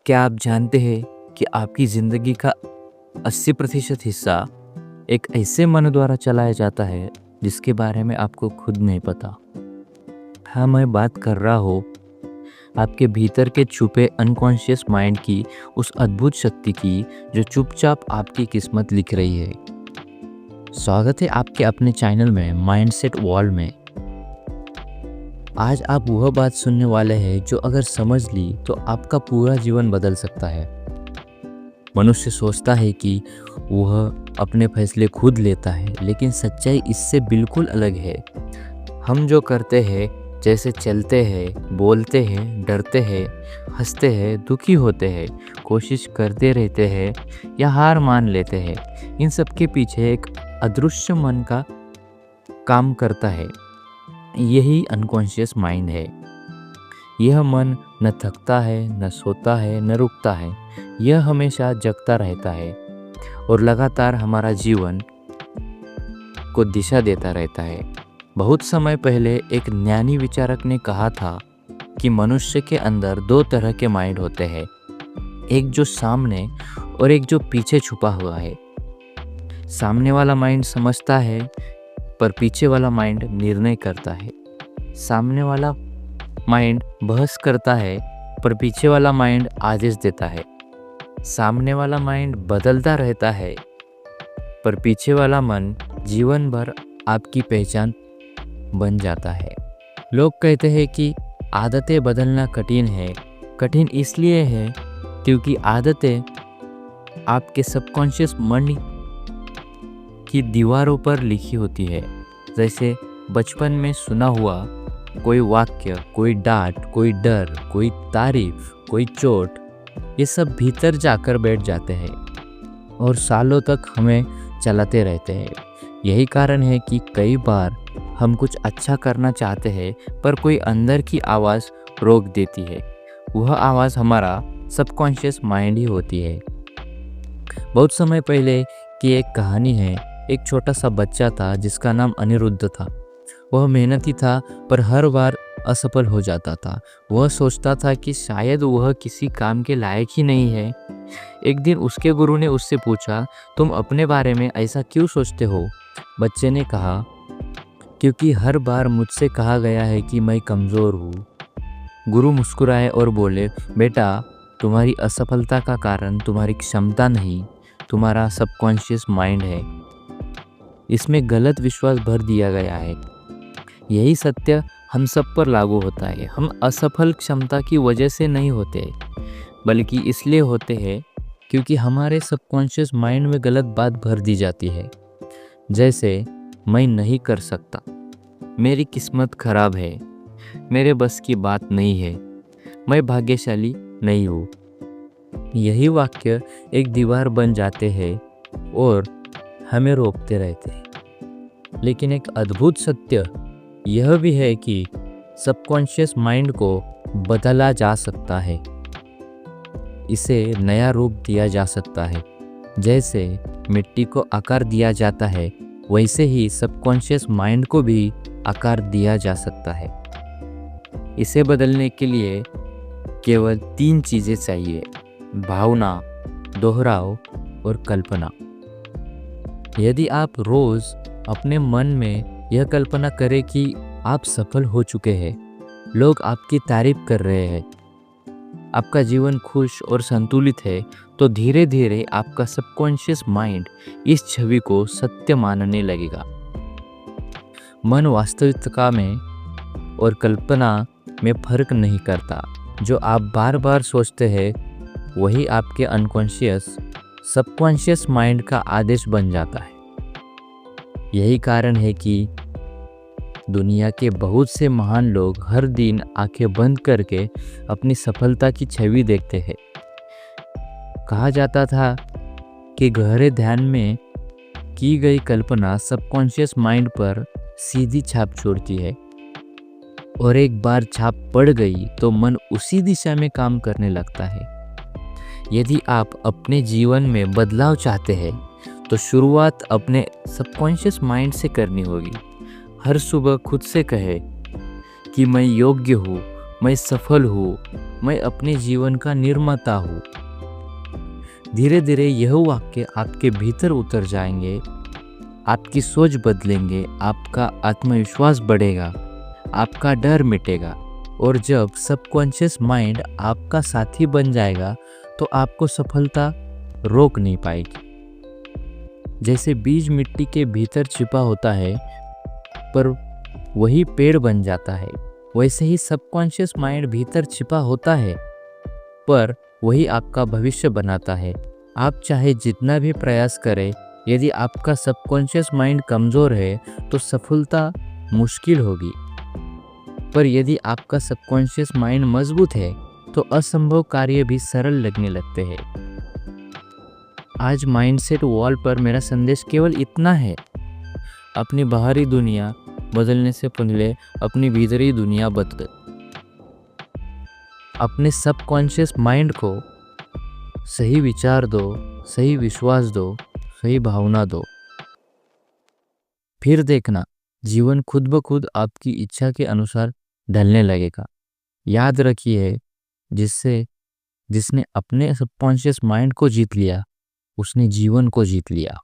क्या आप जानते हैं कि आपकी ज़िंदगी का 80% हिस्सा एक ऐसे मन द्वारा चलाया जाता है जिसके बारे में आपको खुद नहीं पता। हाँ, मैं बात कर रहा हूँ आपके भीतर के छुपे अनकॉन्शियस माइंड की, उस अद्भुत शक्ति की जो चुपचाप आपकी किस्मत लिख रही है। स्वागत है आपके अपने चैनल में माइंडसेट वॉल में। आज आप वह बात सुनने वाले हैं जो अगर समझ ली तो आपका पूरा जीवन बदल सकता है। मनुष्य सोचता है कि वह अपने फैसले खुद लेता है, लेकिन सच्चाई इससे बिल्कुल अलग है। हम जो करते हैं, जैसे चलते हैं, बोलते हैं, डरते हैं, हंसते हैं, दुखी होते हैं, कोशिश करते रहते हैं या हार मान लेते हैं, इन सब के पीछे एक अदृश्य मन का काम करता है। यही अनकॉन्शियस माइंड है। यह मन न थकता है, न सोता है, न रुकता है। यह हमेशा जगता रहता है और लगातार हमारा जीवन को दिशा देता रहता है। बहुत समय पहले एक ज्ञानी विचारक ने कहा था कि मनुष्य के अंदर दो तरह के माइंड होते हैं, एक जो सामने और एक जो पीछे छुपा हुआ है। सामने वाला माइंड समझता है, पर पीछे वाला माइंड निर्णय करता है। सामने वाला माइंड बहस करता है, पर पीछे वाला माइंड आदेश देता है। सामने वाला माइंड बदलता रहता है, पर पीछे वाला मन जीवन भर आपकी पहचान बन जाता है। लोग कहते हैं कि आदतें बदलना कठिन है। कठिन इसलिए है क्योंकि आदतें आपके सबकॉन्शियस मन की दीवारों पर लिखी होती है। जैसे बचपन में सुना हुआ कोई वाक्य, कोई डांट, कोई डर, कोई तारीफ, कोई चोट, ये सब भीतर जाकर बैठ जाते हैं और सालों तक हमें चलाते रहते हैं। यही कारण है कि कई बार हम कुछ अच्छा करना चाहते हैं, पर कोई अंदर की आवाज़ रोक देती है। वह आवाज़ हमारा सबकॉन्शियस माइंड ही होती है। बहुत समय पहले की एक कहानी है। एक छोटा सा बच्चा था जिसका नाम अनिरुद्ध था। वह मेहनती था, पर हर बार असफल हो जाता था। वह सोचता था कि शायद वह किसी काम के लायक ही नहीं है। एक दिन उसके गुरु ने उससे पूछा, तुम अपने बारे में ऐसा क्यों सोचते हो? बच्चे ने कहा, क्योंकि हर बार मुझसे कहा गया है कि मैं कमज़ोर हूँ। गुरु मुस्कुराए और बोले, बेटा, तुम्हारी असफलता का कारण तुम्हारी क्षमता नहीं, तुम्हारा सबकॉन्शियस माइंड है। इसमें गलत विश्वास भर दिया गया है। यही सत्य हम सब पर लागू होता है। हम असफल क्षमता की वजह से नहीं होते, बल्कि इसलिए होते हैं क्योंकि हमारे सबकॉन्शियस माइंड में गलत बात भर दी जाती है। जैसे, मैं नहीं कर सकता, मेरी किस्मत खराब है, मेरे बस की बात नहीं है, मैं भाग्यशाली नहीं हूँ। यही वाक्य एक दीवार बन जाते हैं और हमें रोकते रहते हैं। लेकिन एक अद्भुत सत्य यह भी है कि सबकॉन्शियस माइंड को बदला जा सकता है। इसे नया रूप दिया जा सकता है। जैसे मिट्टी को आकार दिया जाता है, वैसे ही सबकॉन्शियस माइंड को भी आकार दिया जा सकता है। इसे बदलने के लिए केवल 3 चीज़ें चाहिए: भावना, दोहराव और कल्पना। यदि आप रोज़ अपने मन में यह कल्पना करें कि आप सफल हो चुके हैं, लोग आपकी तारीफ कर रहे हैं, आपका जीवन खुश और संतुलित है, तो धीरे धीरे आपका सबकॉन्शियस माइंड इस छवि को सत्य मानने लगेगा। मन वास्तविकता में और कल्पना में फर्क नहीं करता। जो आप बार बार सोचते हैं, वही आपके अनकॉन्शियस सबकॉन्शियस माइंड का आदेश बन जाता है। यही कारण है कि दुनिया के बहुत से महान लोग हर दिन आंखें बंद करके अपनी सफलता की छवि देखते हैं। कहा जाता था कि गहरे ध्यान में की गई कल्पना सबकॉन्शियस माइंड पर सीधी छाप छोड़ती है, और एक बार छाप पड़ गई तो मन उसी दिशा में काम करने लगता है। यदि आप अपने जीवन में बदलाव चाहते हैं, तो शुरुआत अपने सबकॉन्शियस माइंड से करनी होगी। हर सुबह खुद से कहे कि मैं योग्य हूँ, मैं सफल हूँ, मैं अपने जीवन का निर्माता हूँ। धीरे धीरे यह वाक्य आपके भीतर उतर जाएंगे, आपकी सोच बदलेंगे, आपका आत्मविश्वास बढ़ेगा, आपका डर मिटेगा। और जब सबकॉन्शियस माइंड आपका साथी बन जाएगा तो आपको सफलता रोक नहीं पाएगी। जैसे बीज मिट्टी के भीतर छिपा होता है पर वही पेड़ बन जाता है, वैसे ही सबकॉन्शियस माइंड भीतर छिपा होता है पर वही आपका भविष्य बनाता है। आप चाहे जितना भी प्रयास करें, यदि आपका सबकॉन्शियस माइंड कमज़ोर है तो सफलता मुश्किल होगी। पर यदि आपका सबकॉन्शियस माइंड मजबूत है तो असंभव कार्य भी सरल लगने लगते हैं। आज माइंडसेट वॉल पर मेरा संदेश केवल इतना है, अपनी बाहरी दुनिया बदलने से पहले अपनी भीतरी दुनिया बदल। अपने सबकॉन्शियस माइंड को सही विचार दो, सही विश्वास दो, सही भावना दो। फिर देखना जीवन खुद ब खुद आपकी इच्छा के अनुसार ढलने लगेगा। याद रखिए, जिसने अपने सबकॉन्शियस माइंड को जीत लिया, उसने जीवन को जीत लिया।